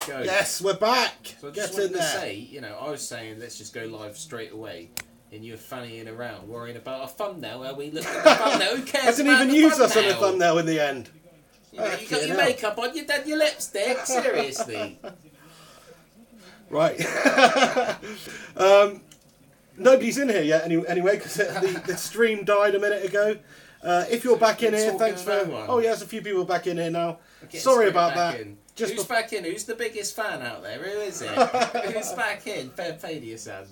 go. Yes, we're back. So I just wanted to say, you know, I was saying let's just go live straight away. And you're fannying around, worrying about a thumbnail where we look at the thumbnail. Who cares? Doesn't even use us on the thumbnail in the end. You got your makeup on, you've done your lipstick. Seriously. Right. Nobody's in here yet anyway, because the stream died a minute ago. If you're back in here, thanks for... Oh, yeah, there's a few people back in here now. Sorry about that. Who's back in? Who's the biggest fan out there? Who is it? Who's back in? Fair play to your son.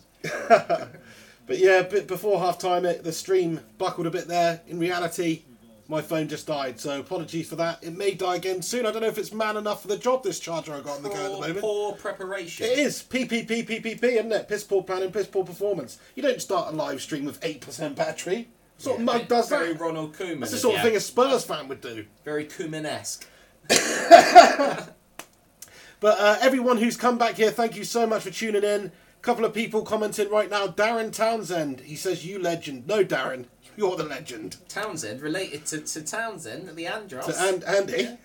But yeah, before half-time, the stream buckled a bit there. In reality, my phone just died, so apologies for that. It may die again soon. I don't know if it's man enough for the job, this charger I got on the go at the moment. Poor preparation. It is. PPP, isn't it? Piss poor planning, piss poor performance. You don't start a live stream with 8% battery. What sort of mug does that? Very Ronald Koeman. That's the sort of thing a Spurs fan would do. Very Koeman-esque. But everyone who's come back here, thank you so much for tuning in. Couple of people commenting right now. Darren Townsend, he says, "You legend." No, Darren, you're the legend. Townsend, related to Townsend, the Andros. To Andy. Yeah.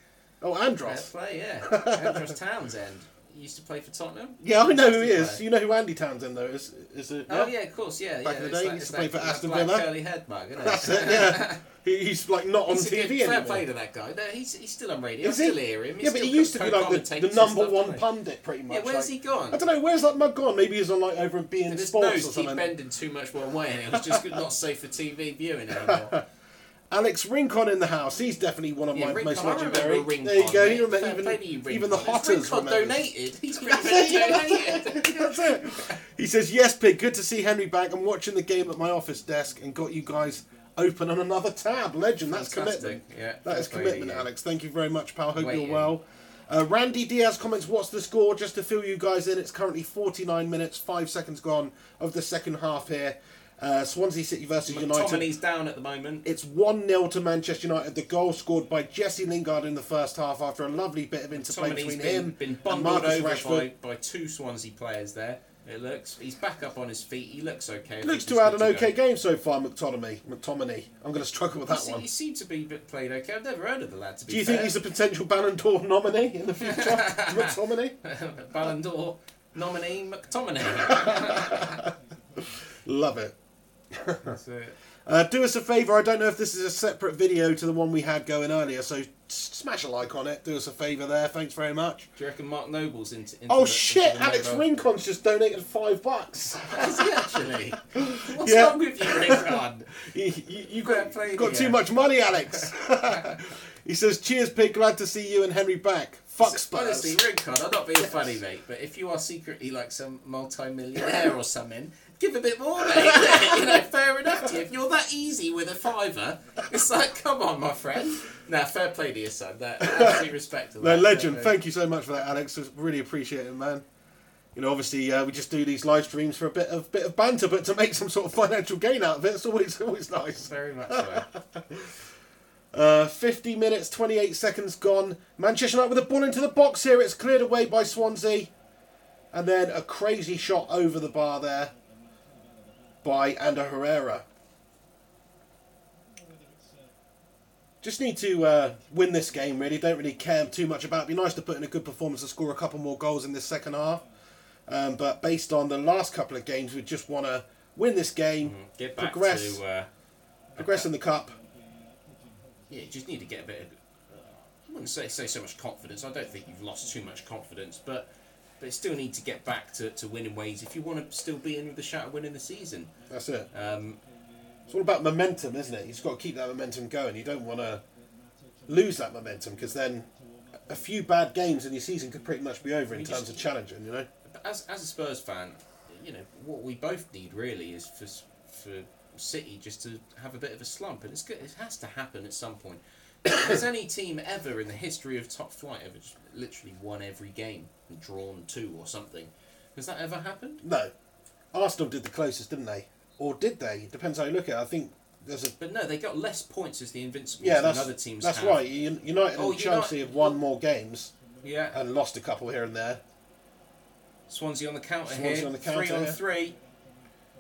Oh, Andros. Fair play, yeah. Andros Townsend. He used to play for Tottenham. Yeah, I know who he is. You know who Andy Townsend, though, is? It, oh, yeah, of course, yeah. Back in the day, he used to play for Aston Villa. Black curly head mug, isn't it? That's it, yeah. He's like not on TV anymore. Fair play to that guy. No, he's still on radio. Is I still hear him. Yeah, but he used to be like the number one pundit, pretty much. Yeah, where's he gone? I don't know, where's that mug gone? Maybe he's on like over in beIN Sports or something. His nose keep bending too much one way and it was just not safe for TV viewing anymore. Alex Rincon in the house. He's definitely one of my most legendary. Rincon, there you go. You remember even the Hotters Rincon donated. He's donated. That's it. He says, "Yes, Pig. Good to see Henry back. I'm watching the game at my office desk and got you guys open on another tab. Legend. That's commitment. Yeah, that is commitment, Alex. Thank you very much, pal. Hope you're well." Randy Diaz comments, "What's the score?" Just to fill you guys in, it's currently 49 minutes, 5 seconds gone of the second half here. Swansea City versus United. McTominay's down at the moment. It's 1-0 to Manchester United. The goal scored by Jesse Lingard in the first half after a lovely bit of interplay between him been and Marcus over Rashford. by two Swansea players there. It looks he's back up on his feet. He looks okay. Looks to have had an okay game so far, McTominay. I'm going to struggle with that one. He seemed to be played okay. I've never heard of the lad. To be Do you think he's a potential Ballon d'Or nominee in the future, McTominay? Ballon d'Or nominee McTominay. Love it. That's it. Do us a favour, I don't know if this is a separate video to the one we had going earlier, so smash a like on it, do us a favour there, thanks very much. Do you reckon Mark Noble's into oh shit, Alex Rincon's just donated $5. Is he actually? What's wrong with you, Rincon? You got too much money, Alex. He says, "Cheers, Pig, glad to see you and Henry back. Fuck Spurs." Honestly, Rincon, I'm not being funny, mate, but if you are secretly like some multi-millionaire or something, give a bit more, mate. You know, fair enough to you. If you're that easy with a $5, it's like, come on, my friend. Nah, fair play to your son. That absolutely respect to that. No, legend. Thank you so much for that, Alex. Really appreciate it, man. You know, obviously, we just do these live streams for a bit of banter, but to make some sort of financial gain out of it, it's always nice. Very much so. 50 minutes, 28 seconds gone. Manchester United with a ball into the box here. It's cleared away by Swansea. And then a crazy shot over the bar there by Ander Herrera. Just need to win this game, really. Don't really care too much about it. It'd be nice to put in a good performance and score a couple more goals in this second half. But based on the last couple of games, we just want to win this game, get back progress in the cup. Yeah, you just need to get a bit of, I wouldn't say so much confidence. I don't think you've lost too much confidence, but you still need to get back to winning ways if you want to still be in with the shout of winning the season. That's it. It's all about momentum, isn't it? You've got to keep that momentum going. You don't want to lose that momentum, because then a few bad games in your season could pretty much be over in terms of challenging, you know? As a Spurs fan, you know, what we both need really is for City just to have a bit of a slump, and it has to happen at some point. Has any team ever in the history of top flight ever just literally won every game and drawn 2 or something? Has that ever happened? No. Arsenal did the closest, didn't they? Or did they? Depends how you look at it. I think there's a... But no, they got less points as the Invincibles than other teams That's have. right. United and Chelsea have won more games and lost a couple here and there. Swansea on the counter here. On the counter 3 on 3.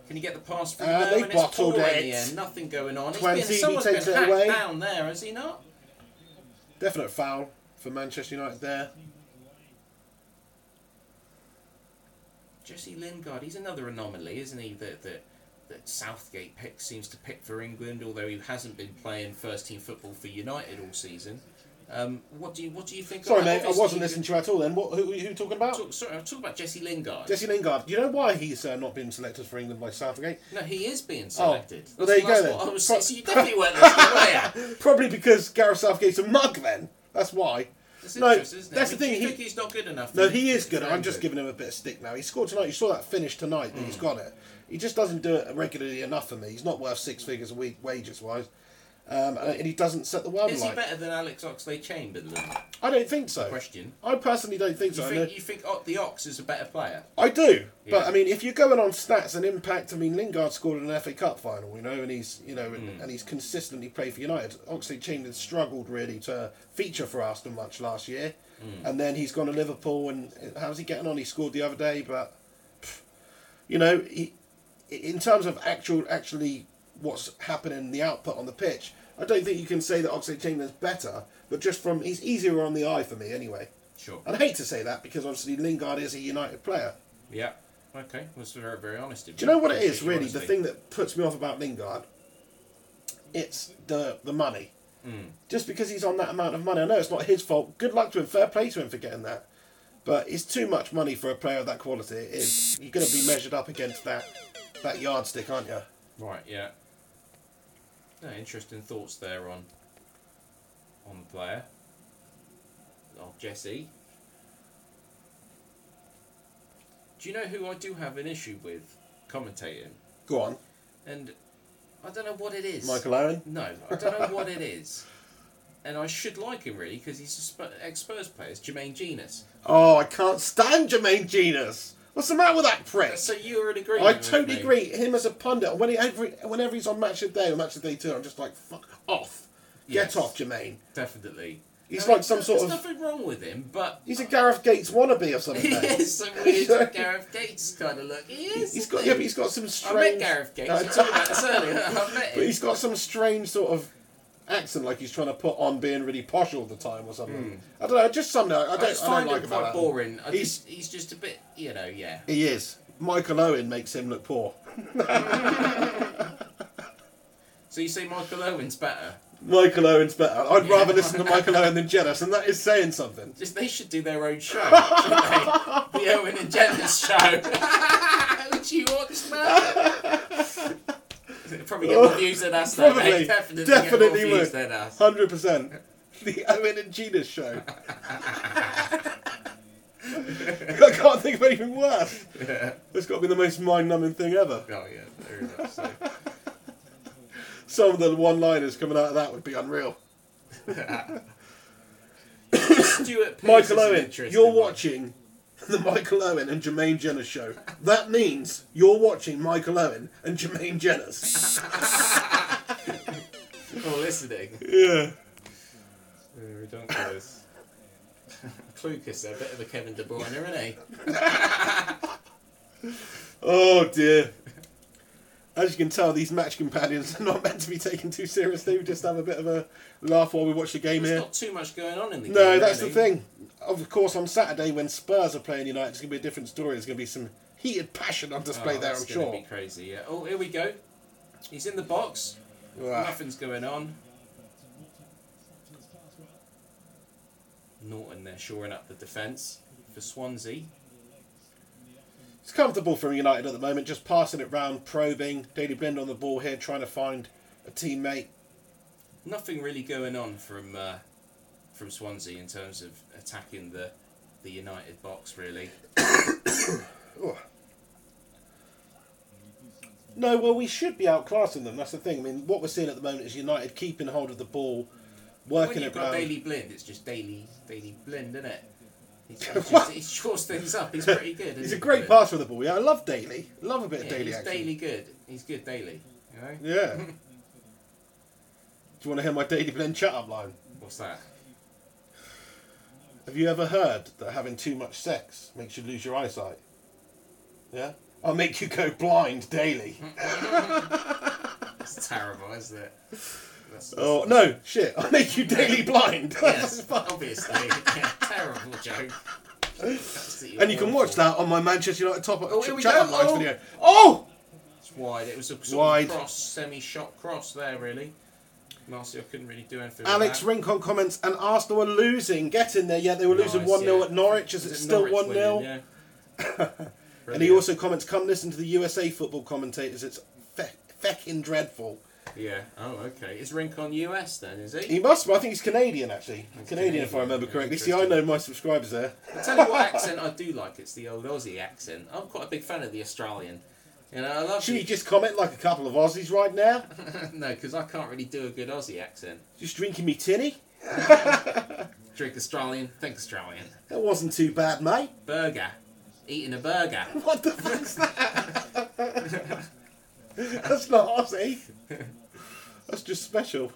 Can you get the pass through there? They bottled it. Nothing going on. 20, someone's he takes been it away. Down there, has he not? Definite foul for Manchester United there. Jesse Lingard, he's another anomaly, isn't he? That Southgate seems to pick for England, although he hasn't been playing first team football for United all season. What do you think? Sorry, of that? mate, I wasn't listening to you at all. Then who are you talking about? Sorry, I'm talking about Jesse Lingard. Jesse Lingard. Do you know why he's not been selected for England by Southgate? No, he is being selected. Well, there you go then. What I was saying. So you definitely weren't listening, were you? Probably because Gareth Southgate's a mug. Then that's why. That's interesting, isn't it? That's the thing. Do you think he's not good enough? No, he is good. I'm just giving him a bit of stick now. He scored tonight. You saw that finish tonight. That he's got it. He just doesn't do it regularly enough for me. He's not worth 6 figures a week wages wise. And he doesn't set the world Is alight. he better than Alex Oxlade-Chamberlain? I don't think so. Question. I personally don't think so. You think the Ox is a better player? I do, Yeah. but I mean, if you're going on stats and impact, I mean, Lingard scored in an FA Cup final, and he's and he's consistently played for United. Oxlade-Chamberlain struggled really to feature for Arsenal much last year, and then he's gone to Liverpool, and how's he getting on? He scored the other day, but he, in terms of actually what's happening, the output on the pitch, I don't think you can say that Oxlade-Chamberlain's better, but just from he's easier on the eye for me anyway. Sure. And I hate to say that because obviously Lingard is a United player. Yeah. Okay. That's very, very honest of you. Do you know what it is really? Honesty. The thing that puts me off about Lingard, it's the money. Just because he's on that amount of money, I know it's not his fault. Good luck to him. Fair play to him for getting that. But it's too much money for a player of that quality. It is. You're going to be measured up against that yardstick, aren't you? Right. Yeah. No, interesting thoughts there on the player. Oh, Jesse. Do you know who I do have an issue with commentating? Go on. And I don't know what it is. Michael Owen? No, I don't know what it is. And I should like him really because he's an ex-Spurs player. It's Jermaine Genius. Oh, I can't stand Jermaine Genius. What's the matter with that prick? So you're in agreement I with totally me? agree. Him as a pundit, whenever he's on Match of the Day or Match of the Day 2, I'm just like, fuck off. Yes. Get off, Jermaine. Definitely. He's I mean, like some sort of... There's nothing wrong with him, but... He's a Gareth Gates wannabe or something. He is some weird Gareth Gates kind of look. He is. He's got, yeah, but he's got some I strange... met Gareth Gates. I talked about this earlier. I met him. But he's got some strange sort of accent, like he's trying to put on being really posh all the time or something. I don't know, just something I I just don't find like him about quite that. boring. He's just a bit, yeah. He is. Michael Owen makes him look poor. So you say Michael Owen's better? Michael Owen's better. I'd rather listen to Michael Owen than Jealous, and that is saying something. They should do their own show, shouldn't they? The Owen and Jenna's show. Would you watch that? Probably get more views than us, though, mate. Definitely get more views would. than us. 100%. The Owen and Gina show. I can't think of anything worse. Yeah. It's got to be the most mind-numbing thing ever. Oh yeah, very much so. Some of the one-liners coming out of that would be unreal. Stuart Pearce Michael is an Owen, interesting you're one. watching the Michael Owen and Jermaine Jenner show. That means you're watching Michael Owen and Jermaine Jenner's. Or listening. Yeah. Ridiculous. Clucas, a bit of a Kevin De Bruyne, isn't he? Oh dear. As you can tell, these match companions are not meant to be taken too seriously. We just have a bit of a laugh while we watch the game There's here. not too much going on in the game. No, that's really. the thing. Of course, on Saturday when Spurs are playing United, it's going to be a different story. There's going to be some heated passion on display there, I'm It's sure. going to be crazy, yeah. Oh, here we go. He's in the box. Wow. Nothing's going on. Norton there shoring up the defence for Swansea. It's comfortable for United at the moment, just passing it round, probing. Daily Blind on the ball here, trying to find a teammate. Nothing really going on from Swansea in terms of attacking the United box, really. Oh. No, well, we should be outclassing them. That's the thing. I mean, what we're seeing at the moment is United keeping hold of the ball, working When you've it got round. Daily Blind, it's just Daily Blind, isn't it? He shores things up. He's pretty good. He's a great passer of the ball. Yeah, I love Daily. Love a bit of Daily he's action. Daily good. He's good Daily. You know? Yeah. Do you want to hear my Daily Blend chat-up line? What's that? Have you ever heard that having too much sex makes you lose your eyesight? Yeah? I'll make you go blind daily. It's terrible, isn't it? That's Oh, no, shit. I'll make you daily blind. yes, obviously. Yeah, terrible joke. And you can watch that on my Manchester United top here we chat go. lines video. Oh! It's wide. It was a sort Wide. of cross, semi-shot cross there, really. Martial couldn't really do anything Alex with that. Rincon comments, and Arsenal are losing. Get in there. Yeah, they were losing 1-0 at Norwich. Is it still 1-0? Yeah. And he also comments, come listen to the USA football commentators. It's feckin' dreadful. Yeah. Oh, okay. Is Rincon US then, is he? He must be. I think he's Canadian, actually. Canadian, if I remember correctly. See, I know my subscribers there. I'll tell you what accent I do like. It's the old Aussie accent. I'm quite a big fan of the Australian. You know, I love. Should you just comment like a couple of Aussies right now? No, because I can't really do a good Aussie accent. Just drinking me tinny? Drink Australian, think Australian. That wasn't too bad, mate. Burger. Eating a burger. What the fuck's that? That's not Aussie. That's just special.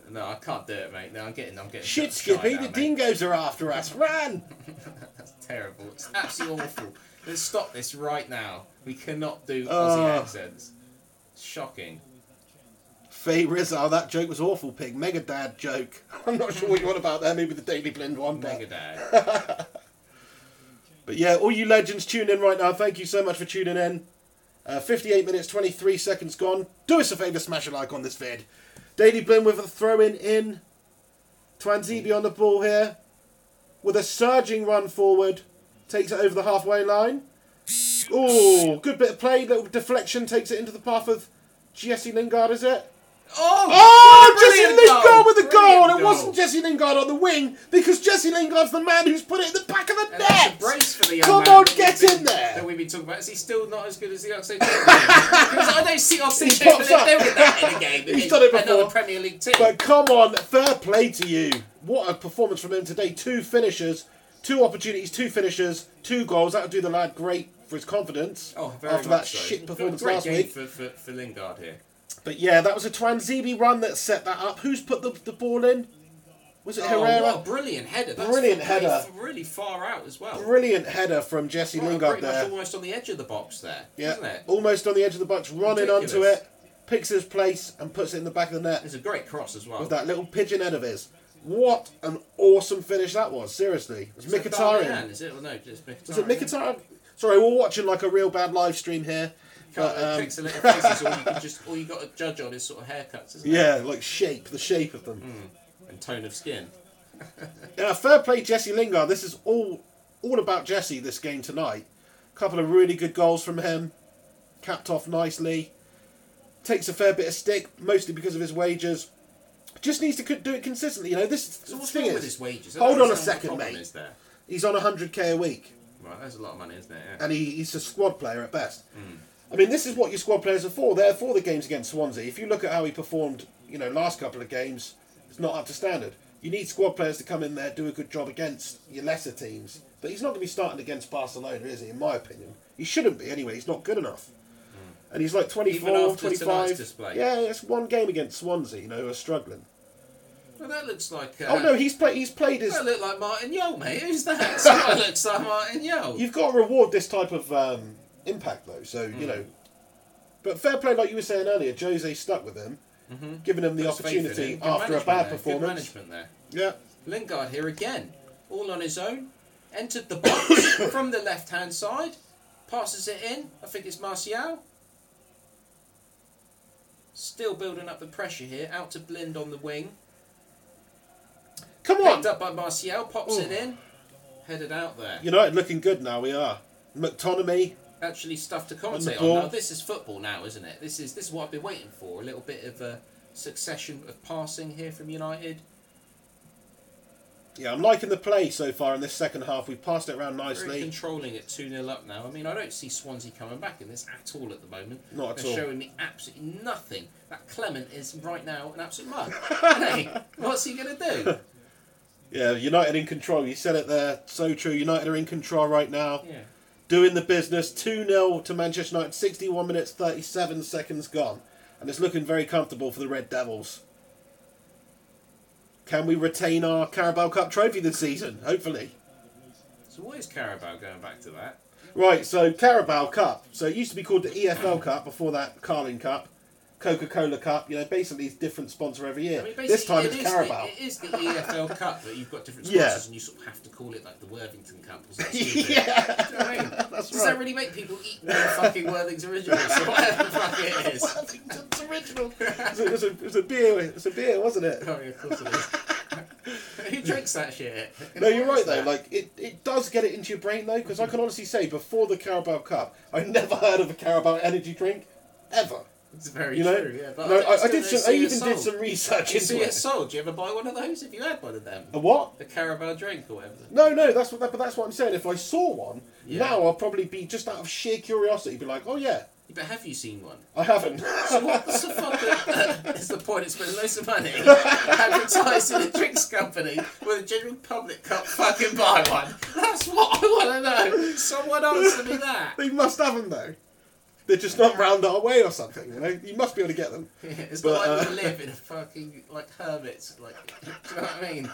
No, I can't do it, mate. No, I'm getting. Shit, Skippy, now, the dingoes are after us. Run! That's terrible. It's absolutely awful. Let's stop this right now. We cannot do Aussie accents. It's shocking. Faye Rizzo, that joke was awful, pig. Mega dad joke. I'm not sure what you want about there. Maybe the Daily Blend one. Mega dad. But yeah, all you legends tune in right now. Thank you so much for tuning in. 58 minutes, 23 seconds gone. Do us a favour, smash a like on this vid. Daily Blend with a throw-in in. Twanzibi on the ball here. With a surging run forward. Takes it over the halfway line. Oh, good bit of play. Little deflection takes it into the path of Jesse Lingard, is it? Oh, Jesse Lingard with a goal! And it goal. wasn't Jesse Lingard on the wing because Jesse Lingard's the man who's put it in the back of the And net. that's a brace for the young Come man on, that get we've in there. That we've been talking about. Is he still not as good as the Oxlade? Because I don't see Oxlade doing that in a game. He's done it before. Another Premier League team. But come on, fair play to you. What a performance from him today. 2 finishes, 2 opportunities, 2 finishes, 2 goals. That would do the lad great for his confidence after that shit performance last week. For Lingard here. But yeah, that was a Twanzibi run that set that up. Who's put the ball in? Was it Herrera? What a brilliant header. That's Brilliant header. Really far out as well. Brilliant header from Jesse Lingard pretty there. much almost on the edge of the box there, Yeah, isn't it? almost on the edge of the box, running Ridiculous. onto it, picks his place and puts it in the back of the net It's a great cross as well. with that little pigeon head of his. What an awesome finish that was, seriously. It was Mkhitaryan. Is it? Well, no, just Mkhitaryan. Was it Mkhitaryan? Sorry, we're watching like a real bad live stream here. Picks a little faces, all you got to judge on is sort of haircuts, isn't it? Yeah, like the shape of them. And tone of skin. Yeah, fair play Jesse Lingard. This is all about Jesse this game tonight. Couple of really good goals from him. Capped off nicely. Takes a fair bit of stick, mostly because of his wages. Just needs to do it consistently. You know, So what's wrong with his wages? Hold on a second, mate. Is there? He's on 100k a week. Right, that's a lot of money, isn't it? Yeah. And he's a squad player at best. I mean, this is what your squad players are for. They're for the games against Swansea. If you look at how he performed, last couple of games, it's not up to standard. You need squad players to come in there, do a good job against your lesser teams. But he's not going to be starting against Barcelona, is he, in my opinion? He shouldn't be, anyway. He's not good enough. And he's like 24, 25. Display. Yeah, it's one game against Swansea, who are struggling. Well, that looks like... oh, no, he's played his... That looks like Martin Yole, mate. Who's that? That looks like Martin Yole. You've got to reward this type of impact, though. So, But fair play, like you were saying earlier, Jose stuck with him, giving him the opportunity after a bad performance. Good management there. Yeah. Lingard here again, all on his own. Entered the box from the left-hand side. Passes it in. I think it's Martial. Still building up the pressure here. Out to Blind on the wing. Come on! Picked up by Martial. Pops it in. Headed out there. United looking good now, we are. McTominay. Actually stuff to commentate on. Now, this is football now, isn't it? This is what I've been waiting for. A little bit of a succession of passing here from United. Yeah, I'm liking the play so far in this second half. We've passed it around nicely. Very controlling it 2-0 up now. I mean, I don't see Swansea coming back in this at all at the moment. Not at They're all. showing me absolutely nothing. That Clement is right now an absolute mug. Hey, what's he going to do? Yeah, United in control. You said it there. So true. United are in control right now. Yeah. Doing the business. 2-0 to Manchester United. 61 minutes, 37 seconds gone. And it's looking very comfortable for the Red Devils. Can we retain our Carabao Cup trophy this season? Hopefully. So what is Carabao, going back to that? Right, so Carabao Cup. So it used to be called the EFL Cup before that Carling Cup. Coca-Cola Cup. You know, basically it's different sponsor every year. I mean, this time it's Carabao. It is the EFL Cup, but you've got different sponsors, and you sort of have to call it like the Worthington Cup or something. Yeah, do you know what I mean? That's Does right. that really make people eat their fucking Worthington originals or whatever the fuck it is? Worthington's original. It was a beer. It's a beer, wasn't it? Oh yeah, of course it is. Who drinks that shit? No, you're right though. Like it does get it into your brain though, because I can honestly say before the Carabao Cup, I never heard of a Carabao energy drink ever. It's very You know? true, yeah. But No, I did even did some research You into see it. it sold. Do you ever buy one of those? If you had one of them, A what? the Carabao drink or whatever. No, that's what. But that's what I'm saying. If I saw one now, I'll probably be just out of sheer curiosity, be like, oh yeah. But have you seen one? I haven't. So what's the fuck is the point of spending loads of money advertising a drinks company where the general public can't fucking buy one? That's what I want to know. Someone answer me that. They must have them though. They're just not round our way or something, you know? You must be able to get them. Yeah, it's But, not like we live in a fucking, like, hermits, like, do you know what I mean?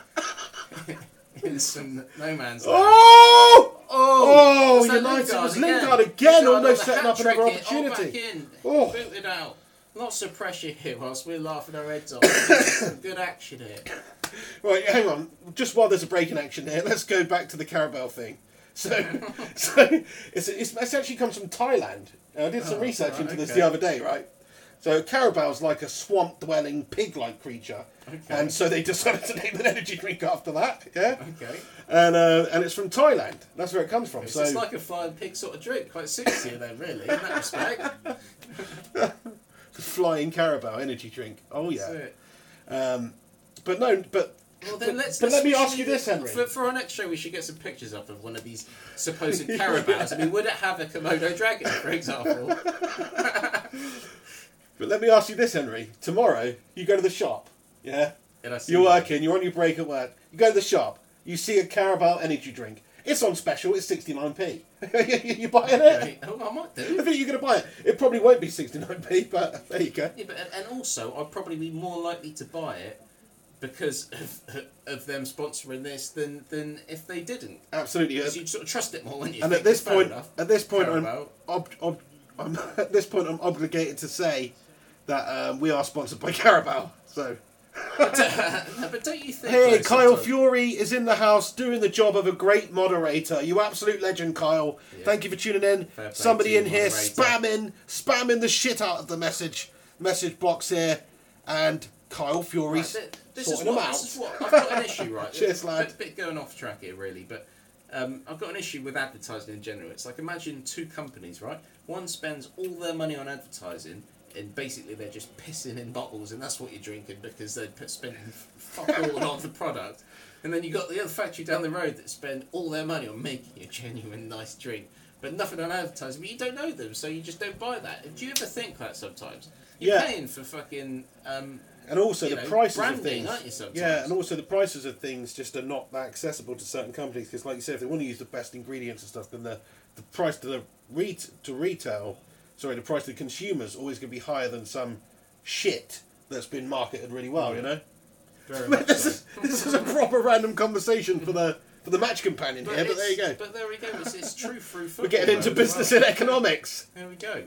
In some no man's land. Oh, was that United was Lingard Lingard again, Lingard almost on the setting up hat-trick another hit, opportunity. Back in, Oh. booted out. Lots of pressure here whilst we're laughing our heads off. Some good action here. Right, hang on. Just while there's a break in action here, let's go back to the Carabao thing. So it actually comes from Thailand. I did some research into this the other day, right? So Carabao's like a swamp-dwelling, pig-like creature, and so they decided to name an energy drink after that. Yeah. Okay. And it's from Thailand. That's where it comes from. So it's like a flying pig sort of drink. Quite suits you then, really, in that respect. Flying Carabao energy drink. Oh yeah. That's it. But no, but. Well, then let's let me ask you this, Henry. For our next show, we should get some pictures up of one of these supposed Carabaos. I mean, would it have a Komodo dragon, for example? But let me ask you this, Henry. Tomorrow, you go to the shop, yeah? You're working, you're on your break at work. You go to the shop, you see a Carabao energy drink. It's on special, it's 69p. You buying it? Oh, I might do. I think you're going to buy it. It probably won't be 69p, but there you go. Yeah, but, and also, I'd probably be more likely to buy it because of them sponsoring this than if they didn't. Absolutely. Because you'd sort of trust it more, wouldn't you? And at this point, I'm obligated to say that we are sponsored by Carabao. So. But don't you think? Hey, Kyle Fury is in the house doing the job of a great moderator. You absolute legend, Kyle. Yeah. Thank you for tuning in. Somebody in here spamming the shit out of the message box here, and Kyle Fury's sorting them out. This is what I've got an issue, right? Cheers, lad. A bit going off track here, really, but I've got an issue with advertising in general. It's like, imagine two companies, right? One spends all their money on advertising, and basically they're just pissing in bottles, and that's what you're drinking because they're spending fuck all on the product. And then you got the other factory down the road that spend all their money on making a genuine nice drink, but nothing on advertising. But you don't know them, so you just don't buy that. Do you ever think that sometimes? You're paying for fucking and also the prices branding, of things, aren't you, sometimes? Yeah, and also the prices of things just are not that accessible to certain companies because, like you said, if they want to use the best ingredients and stuff, then the price to the retail. Sorry, the price to the consumer's always going to be higher than some shit that's been marketed really well, you know? Very much this is a proper random conversation for the match companion here, but there you go. But there we go, it's true through football. We're getting into business and economics. There we go.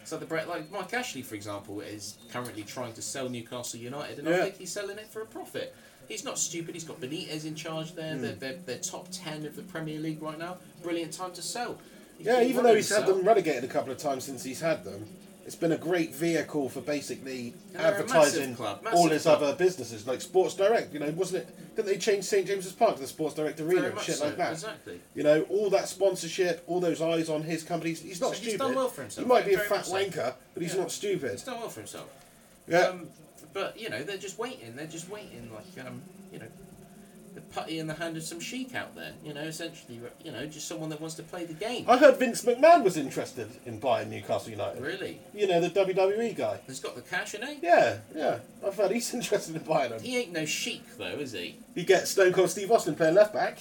So like Mike Ashley, for example, is currently trying to sell Newcastle United, and I think he's selling it for a profit. He's not stupid. He's got Benitez in charge there. They're top 10 of the Premier League right now. Brilliant time to sell. Yeah, even though he's had them relegated a couple of times since he's had them, it's been a great vehicle for basically advertising all his other businesses, like Sports Direct. You know, wasn't it? Didn't they change St James's Park to the Sports Direct Arena and shit like that? Exactly. You know, all that sponsorship, all those eyes on his company. He's not stupid. He's done well for himself. He might be a fat wanker, but he's not stupid. He's done well for himself. Yeah. But you know, they're just waiting. Like you know, the putty in the hand of some chic out there. You know, essentially, you know, just someone that wants to play the game. I heard Vince McMahon was interested in buying Newcastle United. Really? You know, the WWE guy. He's got the cash, ain't he? Yeah. I've heard he's interested in buying them. He ain't no chic, though, is he? You get Stone Cold Steve Austin playing left back.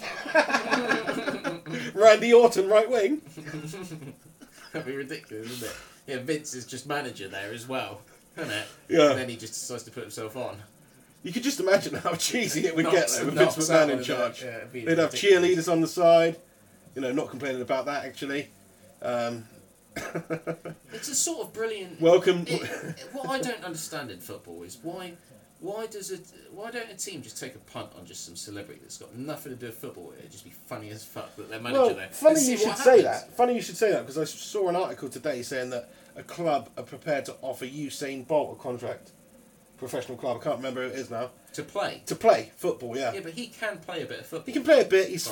Randy Orton right wing. That'd be ridiculous, wouldn't it? Yeah, Vince is just manager there as well, isn't it? Yeah. And then he just decides to put himself on. You could just imagine how cheesy it would get though with Vince McMahon in charge. Yeah, they'd have cheerleaders on the side, you know, not complaining about that actually. It's a sort of brilliant. Welcome. What I don't understand in football is why don't a team just take a punt on just some celebrity that's got nothing to do with football? It'd just be funny as fuck that their manager there. Funny you should say that. Funny you should say that, because I saw an article today saying that a club are prepared to offer Usain Bolt a contract. Professional club, I can't remember who it is now. To play football, yeah. Yeah, but he can play a bit of football. He can play a bit. He's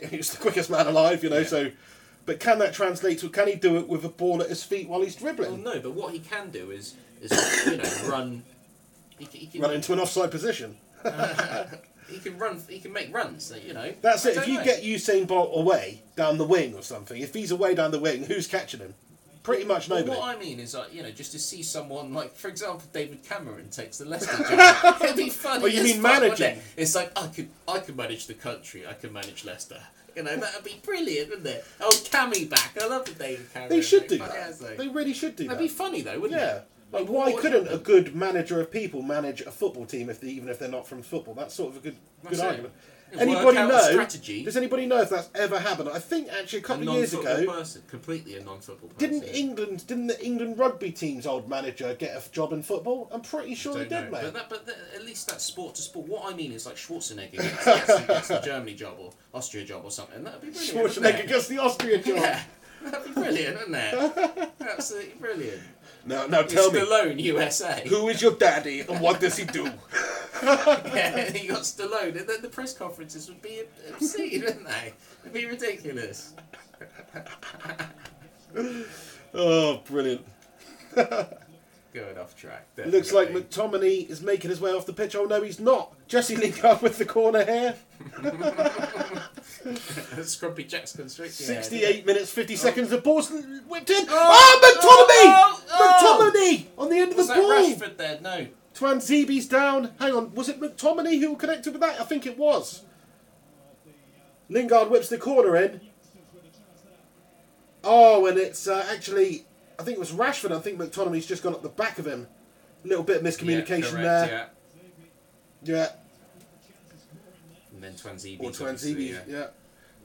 he's the quickest man alive, you know. Yeah. So, but can that translate to? Can he do it with a ball at his feet while he's dribbling? Well, no, but what he can do is run. He can run into an offside position. He can run. He can make runs. You know. That's it. If you get Usain Bolt away down the wing or something, if he's away down the wing, who's catching him? Pretty much nobody. What I mean is, just to see someone like, for example, David Cameron takes the Leicester job. It'd be funny. Oh, you mean managing? It's like I could manage the country. I could manage Leicester. That'd be brilliant, wouldn't it? Oh, Cammy back. I love the David Cameron. They should do that. They really should do that. That'd be funny though, wouldn't it? Yeah. Like, why couldn't a good manager of people manage a football team even if they're not from football? That's sort of a good argument. Anybody know? Does anybody know if that's ever happened? I think actually a couple of years ago, completely a non-football person. Didn't the England rugby team's old manager get a job in football? I'm pretty sure he did, mate. But at least that's sport to sport. What I mean is like Schwarzenegger gets the Germany job or Austria job or something. That'd be brilliant. Schwarzenegger gets the Austria job. Yeah, that'd be brilliant, wouldn't it? Absolutely brilliant. Now tell me, Stallone, USA. Who is your daddy and what does he do? Yeah, you got Stallone. And then the press conferences would be obscene, wouldn't they? It'd be ridiculous. Oh, brilliant. Going off track. Looks like McTominay is making his way off the pitch. Oh, no, he's not. Jesse Lingard with the corner here. Scrumpy Jack's constricting. 68 minutes, 50 seconds. The ball's whipped in. Oh, McTominay! McTominay! On the end of the ball. Was that Rashford there? No. Twanzebe's down. Hang on. Was it McTominay who connected with that? I think it was. Lingard whips the corner in. Oh, and it's actually... I think it was Rashford. I think McTominay's just gone up the back of him. A little bit of miscommunication there. Yeah. And then Twanzebe. Or Twanzebe, yeah.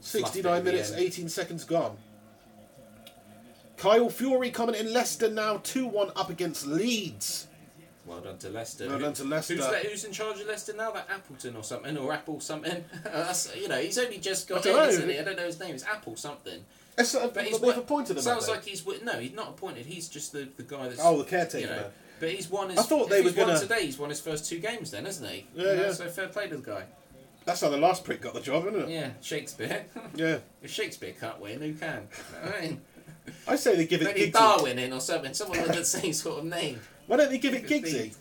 69 minutes, 18 seconds gone. Kyle Fury coming in. Leicester now 2-1 up against Leeds. Well done to Leicester. Well done to Leicester. Who's in charge of Leicester now? That Appleton or something, or Apple something. That's, he's only just got in, isn't he? I don't know his name. It's Apple something. But they've appointed him. Sounds like he's he's not appointed. He's just the guy that's the caretaker. But he's won his. I thought they were won today. He's won his first 2 games, then, hasn't he? Yeah. So fair play to the guy. That's how the last prick got the job, isn't it? Yeah, Shakespeare. Yeah. If Shakespeare can't win, who can? I mean, I say they give it Giggsy. Darwin in or something. Someone with the same sort of name. Why don't they give it Giggsy?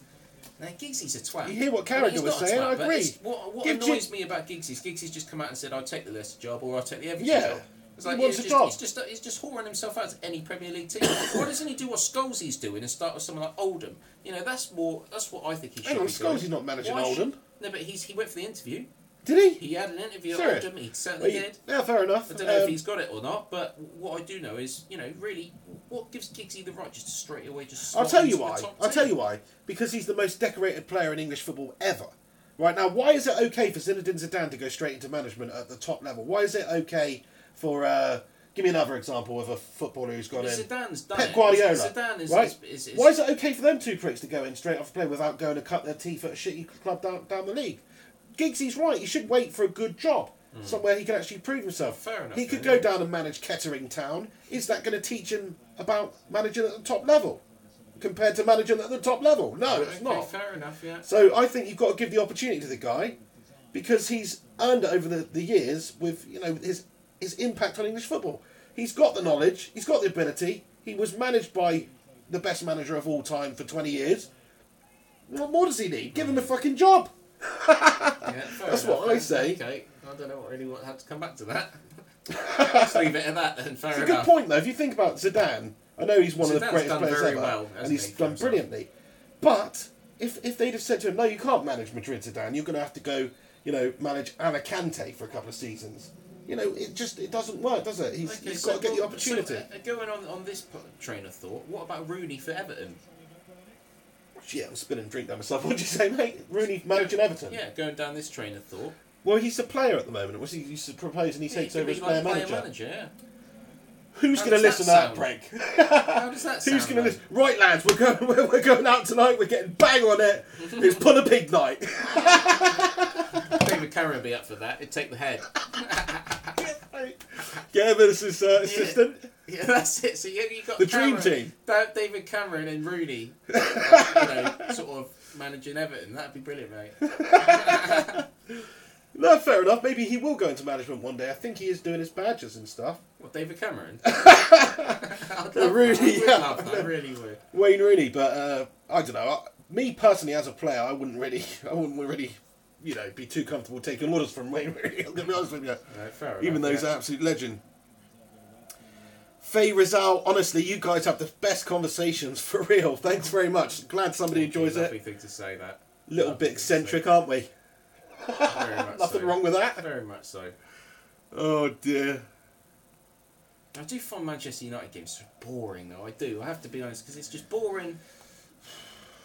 No, Giggsy's a twat. You hear what Carragher was saying? I agree. What annoys me about Giggsy's just come out and said, "I'll take the Leicester job or I'll take the Everton job." It's like, he wants a job. He's just whoring himself out to any Premier League team. Why doesn't he do what Scholes's doing and start with someone like Oldham? That's what I think he should. Hang on, Scholes's not managing Oldham. No, but he went for the interview. Did he? He had an interview at Oldham. He certainly did. Yeah, fair enough. I don't know if he's got it or not, but what I do know is, really, what gives Giggsy the right just to straight away just? I'll tell you why. Because he's the most decorated player in English football ever. Right now, why is it okay for Zinedine Zidane to go straight into management at the top level? Why is it okay for? Give me another example of a footballer who's gone in. Zidane's done Pep Guardiola. Zidane is, right? is Why is it okay for them 2 pricks to go in straight off the play without going to cut their teeth at a shitty club down the league? Giggsy's right. He should wait for a good job. Somewhere he can actually prove himself. Fair enough. He could go down and manage Kettering Town. Is that going to teach him about managing at the top level? Compared to managing at the top level? No, it's not. Fair enough, yeah. So I think you've got to give the opportunity to the guy because he's earned it over the years with his impact on English football. He's got the knowledge. He's got the ability. He was managed by the best manager of all time for 20 years. What more does he need? Give him a fucking job. That's what I say. Okay, I don't know really what had to come back to that. Let's leave it at that then. Fair enough. It's a good point though. If you think about Zidane, I know he's one of the greatest players ever, well, and he's done brilliantly. But if they'd have said to him, "No, you can't manage Madrid, Zidane. You're going to have to go, manage Alicante for a couple of seasons." It doesn't work, does it? He's got to get the opportunity. Going on this train of thought, what about Rooney for Everton? Yeah, I'm spilling drink down myself. What did you say, mate? Rooney managing Everton? Yeah, going down this train of thought. Well, he's a player at the moment. He's proposing he takes over as player manager. Yeah. Who's How going to does listen to that that break? How does that sound? Who's going to though? listen? Right, lads, we're going out tonight. We're getting bang on it. It's Pull a Pig night. David Cameron would be up for that. He'd take the head. Yeah, but this is assistant. Yeah, that's it. So you got The dream team. David Cameron and Rooney, sort of managing Everton. That'd be brilliant, mate. No, fair enough. Maybe he will go into management one day. I think he is doing his badges and stuff. What, David Cameron? Rooney, yeah. Love that. I really would. Wayne Rooney, but I don't know. Me personally, as a player, I wouldn't really, be too comfortable taking orders from Wayne Rooney. I'm gonna be honest with you. No, fair enough, Even though he's an absolute legend. Faye Rizal, honestly, you guys have the best conversations for real. Thanks very much. Glad somebody enjoys Lovely it. thing to say that. Little bit eccentric, aren't we? Very much Nothing so. wrong with that. Very much so. Oh dear. I do find Manchester United games boring, though. I do. I have to be honest, because it's just boring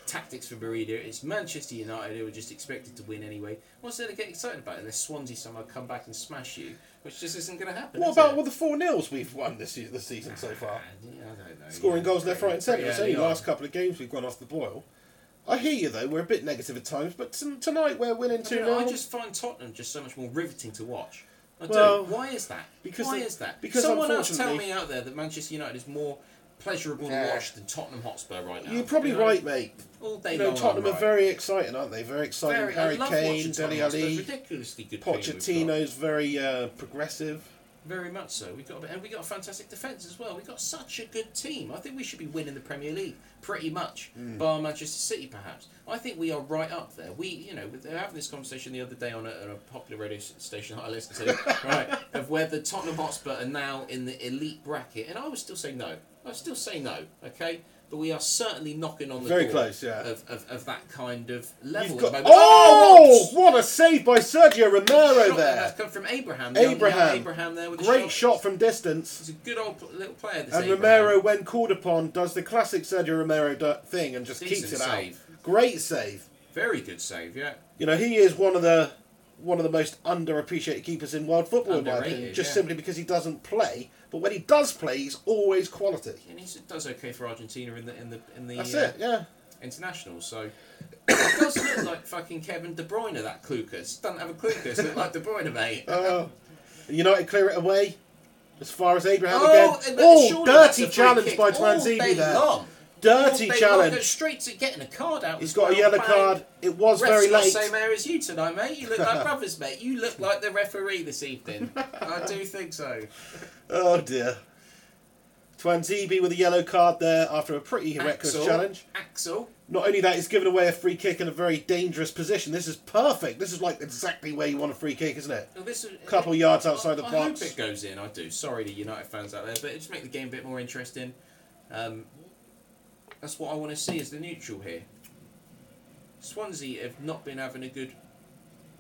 tactics for Mourinho. It's Manchester United who are just expected to win anyway. What's there to get excited about? Unless Swansea somehow come back and smash you, which just isn't going to happen. What about all the 4-0s we've won this season so far? Yeah, I don't know. Scoring goals left, right and centre. It's only the early last couple of games we've gone off the boil. I hear you though, we're a bit negative at times, but tonight we're winning 2-0. I just find Tottenham just so much more riveting to watch. I Well, do. Why is that? because Why they- is that? because Someone else tell unfortunately- me out there that Manchester United is more pleasurable to Nah. watch than Tottenham Hotspur right now. You're probably You know? right, mate. All day You know, long, Tottenham I'm are right. very exciting, aren't they? Very exciting. Very, Harry I love Kane, watching Dele Tottenham Hotspur. Alli, Ridiculously good team we've got. Pochettino's very progressive. Very much so. We got a fantastic defence as well. We got such a good team. I think we should be winning the Premier League pretty much, bar Manchester City perhaps. I think we are right up there. We they're having this conversation the other day on a popular radio station that I listen to, right, of whether Tottenham Hotspur are now in the elite bracket, and I would still say no. I still say no. Okay. But we are certainly knocking on the Very door close, yeah. of that kind of level. You've got, at the moment. oh, what a save by Sergio Romero Shot there. That's come from Abraham. Abraham there with Great the shot from distance. He's a good old little player. This And Abraham. Romero, when called upon, does the classic Sergio Romero thing and just Decent keeps it save. out. Great save. Very good save, yeah. You know, he is one of the most underappreciated keepers in world football, in my Underrated, opinion. Just yeah. simply because he doesn't play, but when he does play, he's always quality. And he does okay for Argentina in the That's it. Yeah. internationals. So it does look like fucking Kevin De Bruyne. That Klukas doesn't have a Klukas. Look like De Bruyne, mate. United clear it away. As far as Abraham Oh, again. and Oh, surely that's dirty a free challenge kick by all Twanzebe day there. long. Dirty All day long, challenge. goes straight to getting a card out. He's as got a well, yellow bang. card. It was Ref's very got late. the same hair as you tonight, mate. You look like brothers, mate. You look like the referee this evening. I do think so. Oh dear. Twanzebe with a yellow card there after a pretty reckless challenge. Axel. Not only that, he's given away a free kick in a very dangerous position. This is perfect. This is like exactly where you want a free kick, isn't it? Well, this is, Couple yards outside the I box. hope it goes in. I do. Sorry to United fans out there, but it just make the game a bit more interesting. That's what I want to see as the neutral here. Swansea have not been having a good.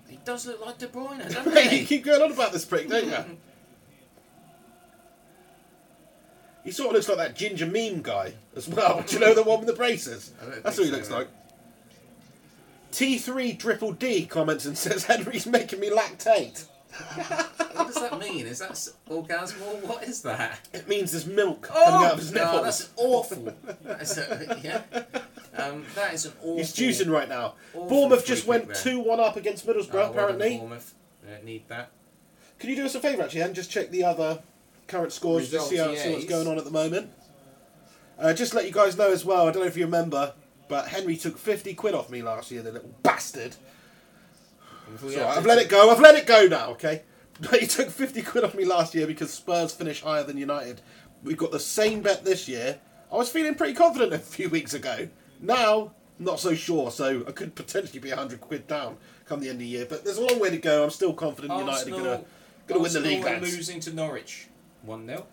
He does look like De Bruyne, doesn't Hey, he? you keep going on about this prick, don't you? He sort of looks like that ginger meme guy as well. Do you know the one with the braces? That's what he looks like. T3 Triple D comments and says Henry's making me lactate. What does that mean? Is that orgasmal? What is that? It means there's milk coming out of his nipples. No, that's awful. That is an awful. He's juicing right now. awful Bournemouth free just kick went there. 2-1 up against Middlesbrough, Well done, apparently. Bournemouth. Don't need that. Can you do us a favour, actually, and just check the other current scores to see what's Results, going on at the moment? Just to let you guys know as well, I don't know if you remember, but Henry took 50 quid off me last year, the little bastard. So I've let it go now, okay? But he took 50 quid off me last year because Spurs finished higher than United. We've got the same bet this year. I was feeling pretty confident a few weeks ago. Now, not so sure, so I could potentially be 100 quid down come the end of the year. But there's a long way to go. I'm still confident United are going to win the league, lads. Losing to Norwich 1-0.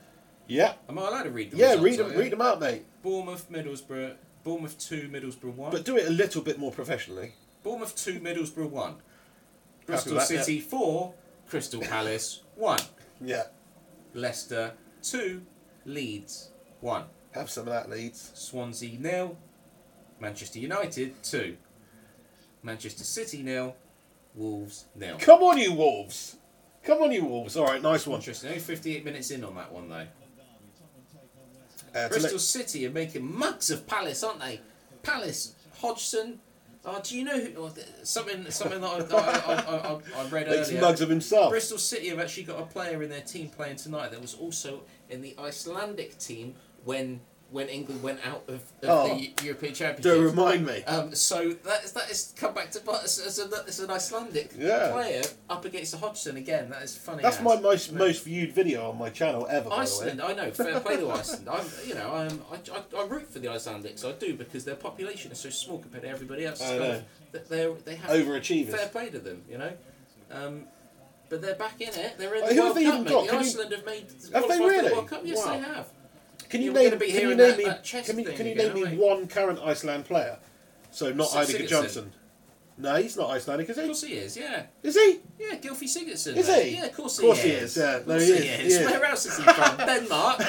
Yeah. Am I allowed to read them? Yeah, read them out, mate. Bournemouth, Middlesbrough. Bournemouth 2, Middlesbrough 1. But do it a little bit more professionally. Bournemouth 2, Middlesbrough 1. Happy Bristol with that, City 4, Crystal Palace 1. Yeah. Leicester 2, Leeds 1. Have some of that, Leeds. Swansea 0, Manchester United 2. Manchester City 0, Wolves 0. Come on, you Wolves. Come on, you Wolves. All right, nice one. Interesting. Only 58 minutes in on that one, though. Bristol City are making mugs of Palace, aren't they? Palace, Hodgson. Do you know who, something that I read Makes earlier? mugs of himself. Bristol City have actually got a player in their team playing tonight that was also in the Icelandic team when England went out of the European Championship. Don't remind me. So that is come back to it's an Icelandic player up against the Hodgson again. That is funny. That's my most viewed video on my channel ever. Iceland, I know. Fair play to Iceland. I root for the Icelandics. I do, because their population is so small compared to everybody else. I know. They have overachievers. Fair play to them, you know. But they're back in it. They're in Who the have World they Cup. even got? Mate. Iceland have made. Have they really? The World Cup? Yes, Wow. they have. Can you You're name be me? Can you name me one current Iceland player? So not Idiger Johnson. No, he's not Icelandic, is he? Of course he is. Yeah. Is he? Yeah, Gylfi Sigurdsson. Is he? Yeah, of course he is. Yeah, no, he is. Where else is he from? Denmark.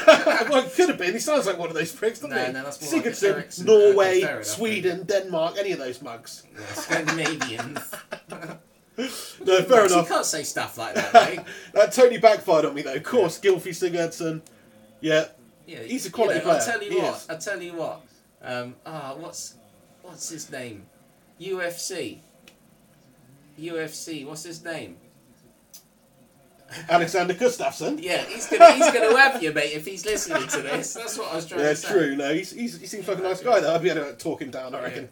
Well, it could have been. He sounds like one of those pricks, doesn't he? No, that's more Sigurdsson, like Ericsson. Norway, Fair enough, Sweden, Denmark, any of those mugs. Yeah, Scandinavian. No, fair enough. You can't say stuff like that, mate. That totally backfired on me, though. Of course, Gylfi Sigurdsson. Yeah. Yeah, he's a quality player. I'll tell you what. What's his name? UFC. What's his name? Alexander Gustafsson. Yeah, he's gonna have you, mate, if he's listening to this. That's what I was trying to say. Yeah, true. No, he seems like a nice guy, though. I'd be able to talk him down, I reckon.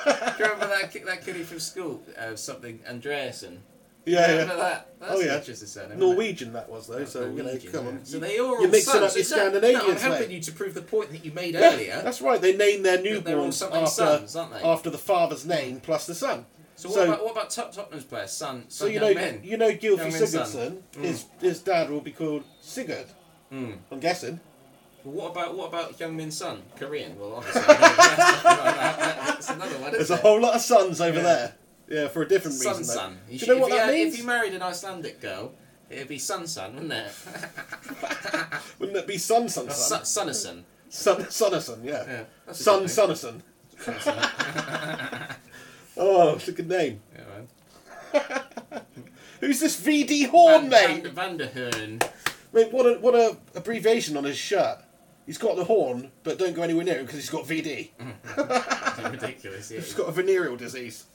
Do you remember that kiddie from school? Something Andreasen. Yeah, remember that? That's an interesting surname. Norwegian, that was, though. So Norwegian, come on. So they are you're mixing sons. up your Scandinavians, no, I'm helping mate. you to prove the point that you made earlier. That's right. They name their They're all newborns sons, aren't they? after the father's name plus the son. So what about Tottenham's player, son? So men? you know Gylfi Young men's Sigurdsson. His dad will be called Sigurd. I'm guessing. Well, what about Young Min's son? Korean? Well, obviously. That's another one. There's a whole lot of sons over there. Yeah, for a different reason. Son. Do you know what that means? If you married an Icelandic girl, it'd be son, wouldn't it? Wouldn't it be son? Sonnerson. Sonnerson, yeah. That's Sonnerson. Oh, it's a good name. Yeah, man. Who's this VD Horn, mate? Van der Hoorn. Mate, what a abbreviation on his shirt. He's got the horn, but don't go anywhere near him because he's got VD. Ridiculous, yeah. He's got a venereal disease.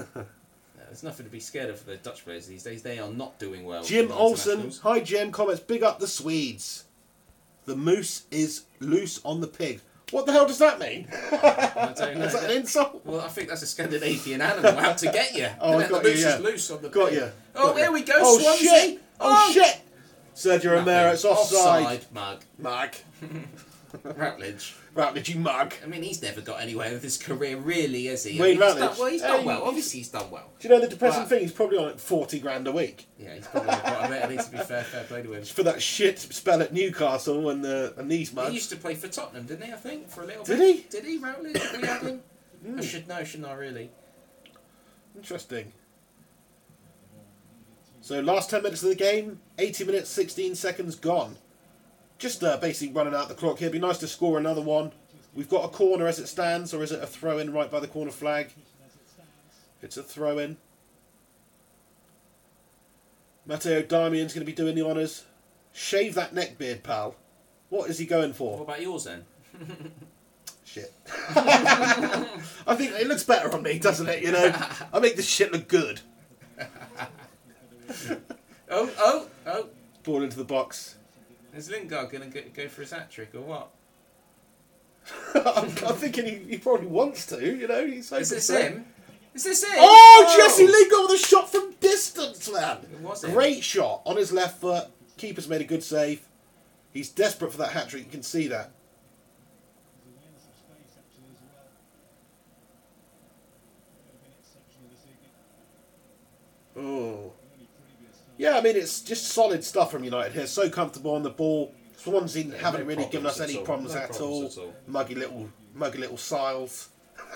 There's nothing to be scared of for the Dutch players these days. They are not doing well. Jim Olsen. Hi, Jim. Comments. Big up the Swedes. The moose is loose on the pig. What the hell does that mean? I don't know. Is that an insult? Well, I think that's a Scandinavian animal out to get you. Oh, I got the you, moose yeah. is loose on the Got pig. you. Oh, here we go, Oh, Swansea. shit. Oh, shit. Sergio Romero, it's offside. Mug. Routledge, you mug. I mean, he's never got anywhere with his career, really, has he? Wayne Routledge. He's done well. Obviously, he's done well. Do you know the depressing thing? He's probably on like 40 grand a week. Yeah, he's probably quite a bit. I need to be fair play to him. For that shit spell at Newcastle and these mugs. He used to play for Tottenham, didn't he? I think for a little bit. Did he? Did he, Routledge? We had him. I should know, shouldn't I? Really. Interesting. So last 10 minutes of the game, 80 minutes, 16 seconds gone. Just basically running out the clock here. It'd be nice to score another one. We've got a corner as it stands, or is it a throw-in right by the corner flag? It's a throw-in. Matteo Darmian's going to be doing the honours. Shave that neck beard, pal. What is he going for? What about yours then? Shit. I think it looks better on me, doesn't it? You know, I make this shit look good. Oh. Ball into the box. Is Lingard going to go for his hat-trick or what? I'm thinking he probably wants to, you know. He's Is this him? Is this him? Oh, Jesse Lingard with a shot from distance, man. It was him. Great shot on his left foot. Keeper's made a good save. He's desperate for that hat-trick, you can see that. Oh. Yeah, I mean, it's just solid stuff from United here. So comfortable on the ball. Swansea haven't really given us any problems at all. Muggy little Siles.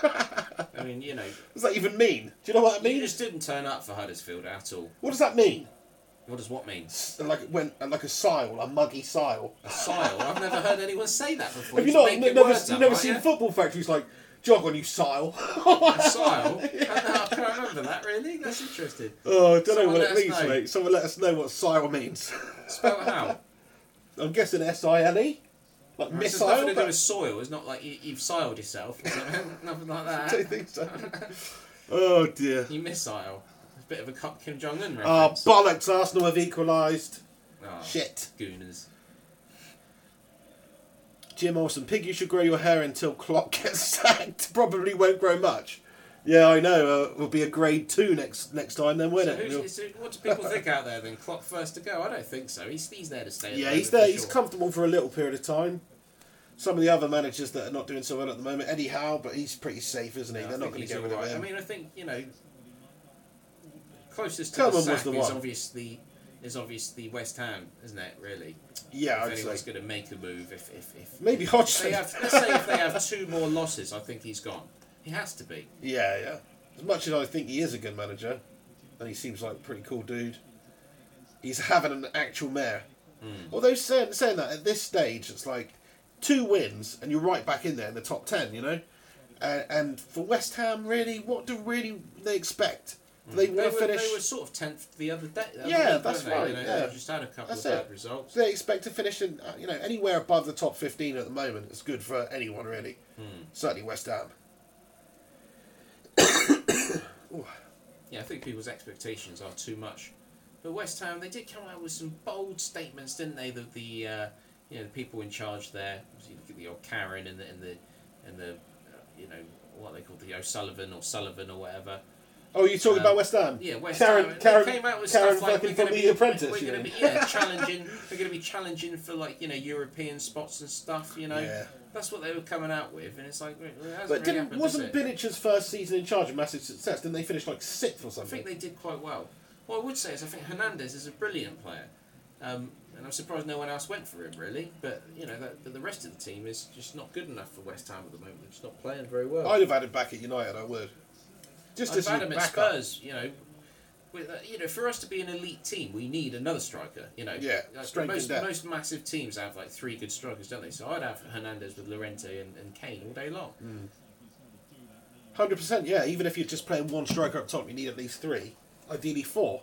I mean, you know. What does that even mean? Do you know what that means? You just didn't turn up for Huddersfield at all. What does that mean? What does what mean? Like a Sile, a muggy Sile. A Sile? I've never heard anyone say that before. Have you never seen Football Factory's like, jog on you Sile. A Sile? I can't remember that really. That's interesting. Oh, I don't know what it means, mate. Someone let us know what Sile means. Spell how? I'm guessing S-I-L-E. Like It's missile? nothing to do with soil. It's not like you've soiled yourself. Nothing like that. I don't think so. Oh dear. You missile. It's a bit of a Kim Jong-un Oh, reference. bollocks. Arsenal have equalised. Oh, Shit. Gooners. Jim Olsen, Pig, you should grow your hair until Klopp gets sacked. Probably won't grow much. Yeah, I know. We'll be a grade 2 next time then, won't So it? what do people think out there then? Klopp first to go? I don't think so. He's there to stay. Yeah, he's there. He's comfortable for a little period of time. Some of the other managers that are not doing so well at the moment, Eddie Howe, but he's pretty safe, isn't he? Yeah, They're not going to get rid of him. I mean, I think closest to Coleman the was sack the is one. obviously West Ham, isn't it? Really. Yeah, if I'd anyone's say. going to make a move, if Maybe if Hodgson. let's say if they have 2 more losses, I think he's gone. He has to be. Yeah. As much as I think he is a good manager, and he seems like a pretty cool dude, he's having an actual mare. Although saying that, at this stage, it's like 2 wins, and you're right back in there in the top 10, you know? And for West Ham, really, what do they expect? Do they want to finish? They were sort of 10th the other day. That's right. They just had a couple of bad results. They expect to finish in, anywhere above the top 15 at the moment. It's good for anyone, really. Certainly West Ham. Yeah, I think people's expectations are too much. But West Ham, they did come out with some bold statements, didn't they? The people in charge there, the old Karen and the what they call the O'Sullivan or Sullivan or whatever. Oh, you're talking about West Ham? Yeah, West Ham. They came out with stuff like we're going to be Apprentice. We're going to be challenging. We're going to be challenging for European spots and stuff. Yeah. That's what they were coming out with, and it's like it hasn't really happened, wasn't Binnich's first season in charge a massive success? Didn't they finish like 6th or something? I think they did quite well. What I would say is I think Hernandez is a brilliant player, and I'm surprised no one else went for him really. But the rest of the team is just not good enough for West Ham at the moment. They're just not playing very well. I'd have had him back at United. I would. I've had him at Spurs. For us to be an elite team, we need another striker. Yeah, most massive teams have like 3 good strikers, don't they? So I'd have Hernandez with Llorente and Kane all day long. 100%. Yeah, even if you're just playing 1 striker up top, you need at least 3, ideally 4.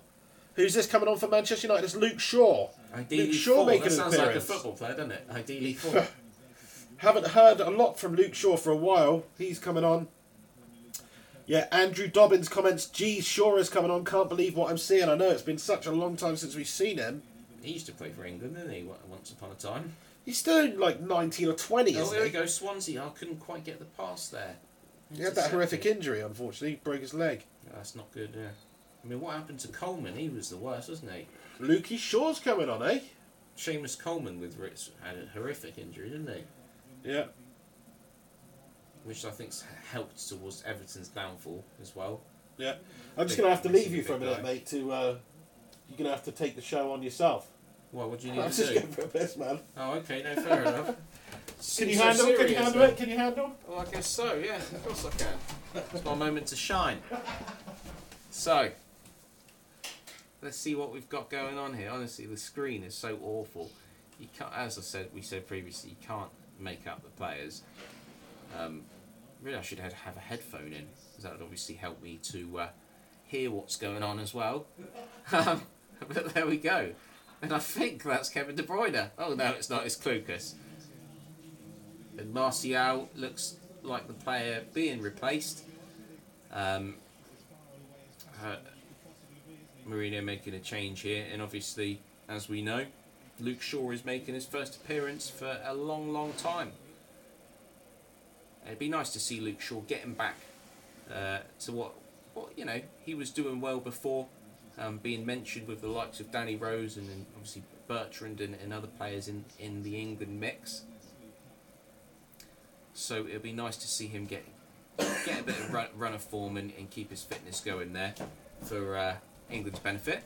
Who's this coming on for Manchester United? It's Luke Shaw. Ideally Luke Shaw 4. making That an sounds appearance. like a football player, doesn't it? Ideally 4. Haven't heard a lot from Luke Shaw for a while. He's coming on. Yeah, Andrew Dobbins comments, geez, Shaw is coming on, can't believe what I'm seeing. I know it's been such a long time since we've seen him. He used to play for England, didn't he, once upon a time? He's still like 19 or 20, isn't there he? we go, Swansea. I couldn't quite get the pass there. He had that horrific injury, unfortunately. He broke his leg. Yeah, that's not good, yeah. I mean, what happened to Coleman? He was the worst, wasn't he? Lukey Shaw's coming on, eh? Seamus Coleman had a horrific injury, didn't he? Yeah. Which I think's helped towards Everton's downfall as well. Yeah. I'm just going to have to leave you for a minute, mate, to... you're going to have to take the show on yourself. Well, what do you need to do? I'm just going for a piss, man. Oh, okay, no, fair enough. Can you handle it? Can you handle it? Can you handle? Well, I guess so, yeah. Of course I can. It's my moment to shine. So, let's see what we've got going on here. Honestly, the screen is so awful. You can't, as we said previously, you can't make up the players. Really, I should have a headphone in, because that would obviously help me to hear what's going on as well. But there we go. And I think that's Kevin De Bruyne. Oh no, it's not, it's Klukas. And Martial looks like the player being replaced. Mourinho making a change here, and obviously, as we know, Luke Shaw is making his first appearance for a long, long time. It'd be nice to see Luke Shaw getting back to what he was doing well before, being mentioned with the likes of Danny Rose and obviously Bertrand and other players in the England mix. So it'll be nice to see him get a bit of run of form and keep his fitness going there for England's benefit.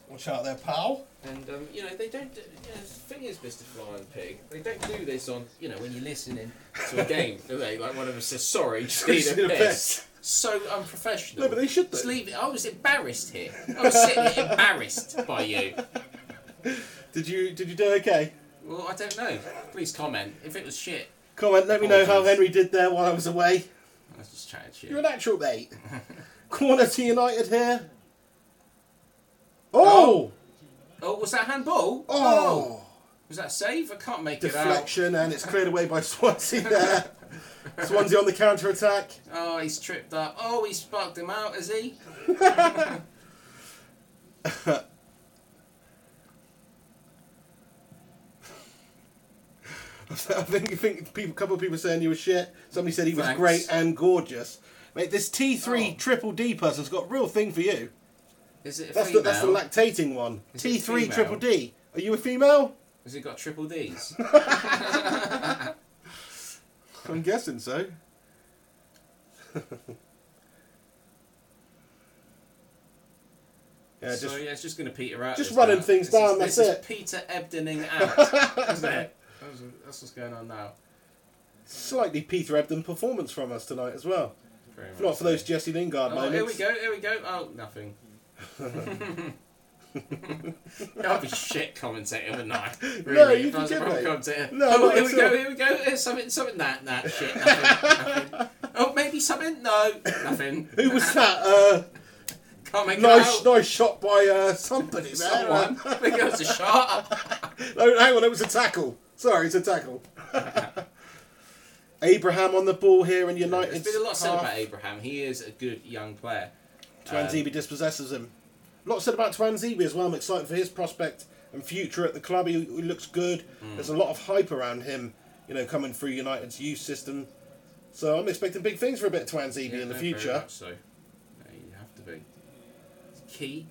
Watch out there, pal. And they don't. The thing is, Mr. Flying Pig, they don't do this on when you're listening to a game, do they? Like one of them says, "Sorry, just need a piss." So unprofessional. No, but they should. Just leave it. I was embarrassed here. I was sitting here embarrassed by you. Did you do okay? Well, I don't know. Please comment if it was shit. Comment. Let me know how Henry did there while I was away. I was just chatting shit. You're an actual mate. Corner to United here. Oh! Oh, was that handball? Oh! Was that a save? I can't make it out. Deflection, and it's cleared away by Swansea there. Swansea on the counter-attack. Oh, he's tripped up. Oh, he's sparked him out, has he? I think a couple of people saying you were shit. Somebody said he was great and gorgeous. Mate, this T3 triple D person's got a real thing for you. Is it a That's female? that's the lactating one. Is T3 triple D. Are you a female? Has it got triple Ds? I'm guessing so. Yeah, So yeah, it's just going to peter out. Just running things down. That's it. This is Peter Ebdening out, isn't it? That's what's going on now. Slightly Peter Ebden performance from us tonight as well. If not for those Jesse Lingard moments. Here we go. Oh, nothing. I'll be shit commentator, wouldn't I? Really? No, you if I was can a get proper it. commentator. No, oh, not here at we all. go. Something that shit. Nothing. Oh, maybe something. No, nothing. Who was that? Can't make it out. Nice shot by somebody there. Someone. I think it was a shot. No, hang on, it was a tackle. Sorry, it's a tackle. Abraham on the ball here in United. There's been a lot said about Abraham. He is a good young player. Twanzebe dispossesses him. A lot said about Twanzebe as well. I'm excited for his prospect and future at the club. He looks good. There's a lot of hype around him, coming through United's youth system. So I'm expecting big things for a bit of Twanzebe in the future. Very much so. Yeah, you have to be. Key.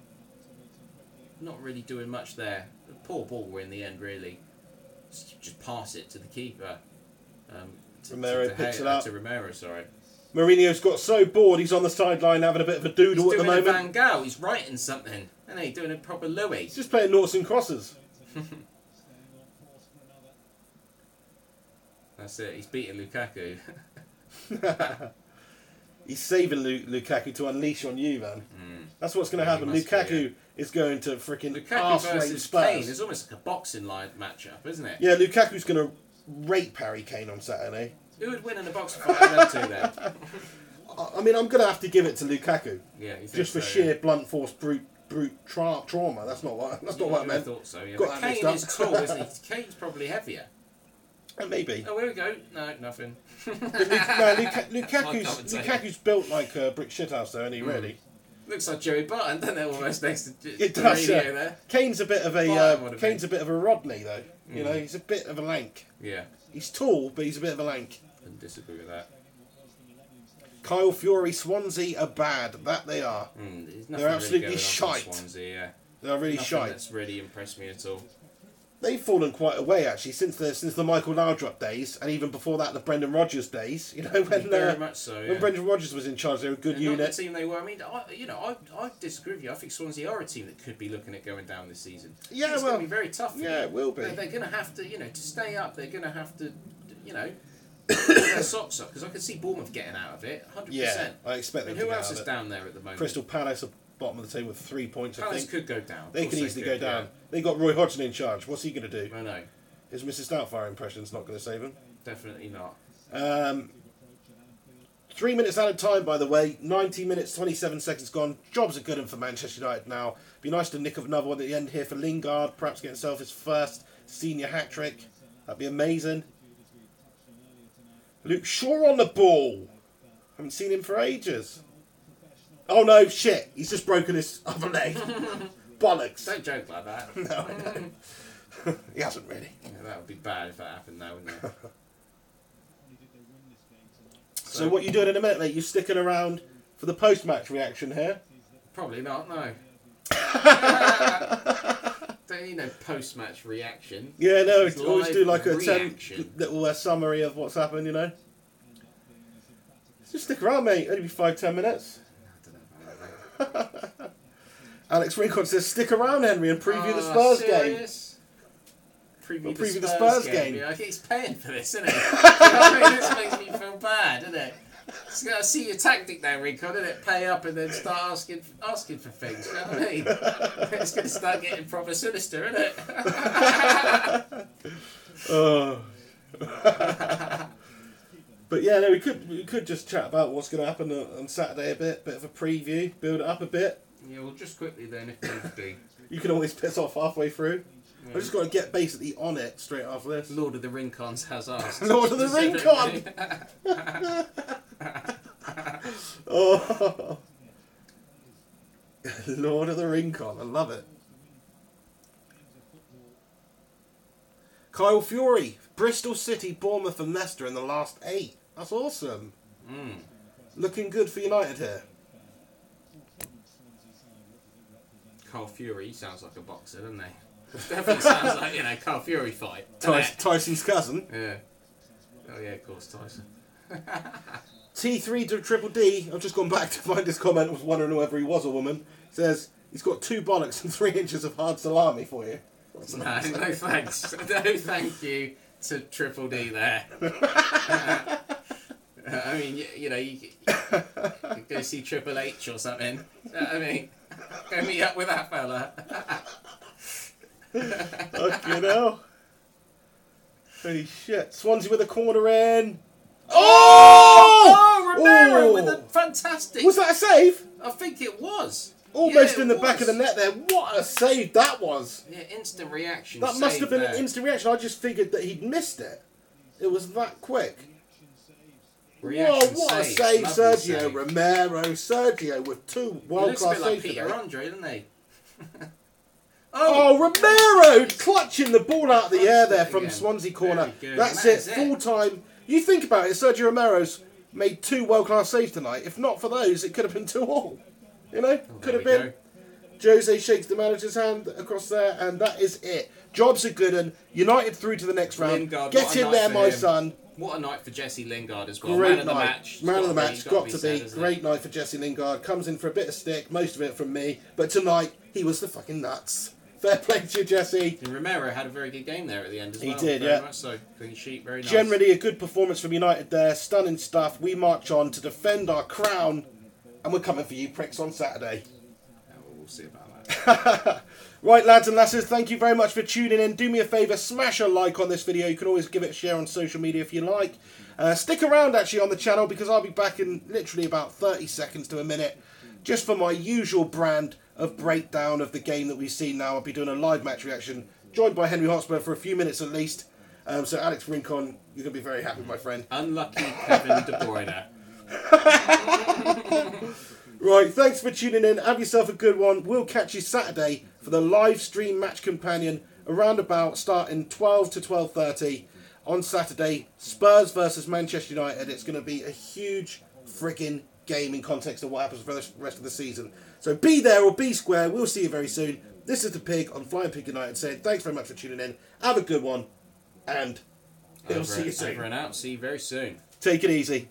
Not really doing much there. A poor ball in the end, really. Just pass it to the keeper. Romero picks it up. To Romero, sorry. Mourinho's got so bored, he's on the sideline having a bit of a doodle at the moment. He's doing a Van Gaal, he's writing something. And he's doing a proper Louis. He's just playing noughts and crosses. That's it, he's beating Lukaku. He's saving Lukaku to unleash on you, man. That's what's going to happen. Lukaku is going to freaking Lukaku versus Kane Spurs. is almost like a boxing line matchup, isn't it? Yeah, Lukaku's going to rape Harry Kane on Saturday. Who would win in a boxing fight of them two then? I mean, I'm going to have to give it to Lukaku. Yeah, you think just for so, sheer blunt force brute trauma. That's not what I meant. I thought so. Yeah. Got But Kane is tall, isn't he? Kane's probably heavier. Maybe. Oh, here we go. No, nothing. Lukaku's built like a brick shithouse, though, isn't he? Really. Looks like Joey Barton, doesn't it? Almost next to It does. there. Kane's a bit of a Rodney, though. He's a bit of a lank. Yeah. He's tall, but he's a bit of a lank. Couldn't disagree with that. Kyle Fury, Swansea are bad. That they are. They're absolutely shite. Swansea, yeah. They're really shite. That's really impressed me at all. They've fallen quite away actually since the Michael Laudrup days, and even before that the Brendan Rodgers days. When very much so. Yeah. When Brendan Rodgers was in charge, they were a good unit. Not the team they were. I mean, I disagree with you. I think Swansea are a team that could be looking at going down this season. Yeah, it's going to be very tough. For them. It will be. They're going to have to, to stay up. They're going to have to, pull their socks up, because I could see Bournemouth getting out of it. 100%. Yeah, I expect them. Who else is down there at the moment? Crystal Palace are bottom of the table with 3 points. Palace I think could go down. They can easily go down. Yeah. They got Roy Hodgson in charge. What's he going to do? I know. His Mrs. Doubtfire impression's not going to save him. Definitely not. 3 minutes out of time, by the way. 90 minutes, 27 seconds gone. Jobs are good for Manchester United now. Be nice to nick another one at the end here for Lingard. Perhaps get himself his first senior hat-trick. That'd be amazing. Luke Shaw on the ball. Haven't seen him for ages. Oh no, shit. He's just broken his other leg. Bollocks. Don't joke like that. No, I don't. He hasn't really. Yeah, that would be bad if that happened now, wouldn't it? So what you doing in a minute, mate? You sticking around for the post-match reaction here? Probably not, no. Don't need no post-match reaction. Yeah, no, always do like a reaction. little summary of what's happened, Just stick around, mate. Only be 5-10 minutes. I don't know about that. Alex Rincon says, stick around, Henry, and preview the Spurs game. Preview the Spurs game. Yeah, he's paying for this, isn't he? This makes me feel bad, doesn't it? I see your tactic now, Rincon, isn't it? Pay up and then start asking for things. You know what I mean? It's going to start getting proper sinister, isn't it? Oh. But yeah, no, we could just chat about what's going to happen on Saturday a bit of a preview, build it up a bit. Yeah, well, just quickly then, if need be. You can always piss off halfway through. I've just got to get basically on it straight after this. Lord of the Rincons has asked. Lord of the Rincon! Oh. Lord of the Rincon, I love it. Kyle Fury, Bristol City, Bournemouth and Leicester in the last 8. That's awesome. Looking good for United here. Kyle Fury sounds like a boxer, doesn't he? Definitely sounds like, you know, Kyle Fury fight. Tyson's cousin. Yeah. Oh yeah, of course, Tyson. T3 to Triple D. I've just gone back to find this comment. I was wondering whether he was a woman. Says he's got 2 bollocks and 3 inches of hard salami for you. No thanks. No thank you to Triple D there. I mean, you know, you go see Triple H or something. I mean, go meet up with that fella. Fucking hell. Holy shit. Swansea with a corner in. Oh! Romero with a fantastic... Was that a save? I think it was. Almost in the back of the net there. What a save that was. Yeah, instant reaction. That must have been an instant reaction. I just figured that he'd missed it. It was that quick. Reaction Whoa, what a save. Sergio Save. Romero. Sergio with 2 world-class saves. He looks a bit like Peter Andre, doesn't he? Oh, Romero clutching the ball out of the air there from Swansea corner. That's it, full time. You think about it, Sergio Romero's made 2 world-class saves tonight. If not for those, it could have been 2-2. You know, could have been. Jose shakes the manager's hand across there, and that is it. Jobs are good, and United through to the next round. Lingard, Get in there, my son. What a night for Jesse Lingard as well. Great Man of the night. match. Man of the match, got to be. Said, Great night for Jesse Lingard. Comes in for a bit of stick, most of it from me. But tonight, he was the fucking nuts. Fair play to you, Jesse. And Romero had a very good game there at the end as well. He did, very much so. Clean sheet, very nice. Generally a good performance from United there. Stunning stuff. We march on to defend our crown. And we're coming for you pricks on Saturday. Yeah, we'll see about that. Right, lads and lasses, thank you very much for tuning in. Do me a favour, smash a like on this video. You can always give it a share on social media if you like. Stick around, actually, on the channel, because I'll be back in literally about 30 seconds to a minute, just for my usual brand of breakdown of the game that we've seen now. I'll be doing a live match reaction, joined by Henry Hotspur for a few minutes at least. So, Alex Rincon, you're going to be very happy, my friend. Unlucky Kevin De Bruyne. Right, thanks for tuning in. Have yourself a good one. We'll catch you Saturday for the live stream match companion around about starting 12 to 12:30 on Saturday. Spurs versus Manchester United. It's going to be a huge frigging game in context of what happens for the rest of the season. So be there or be square. We'll see you very soon. This is the Pig on Flying Pig United saying thanks very much for tuning in. Have a good one. And we'll see you soon. Over and out. See you very soon. Take it easy.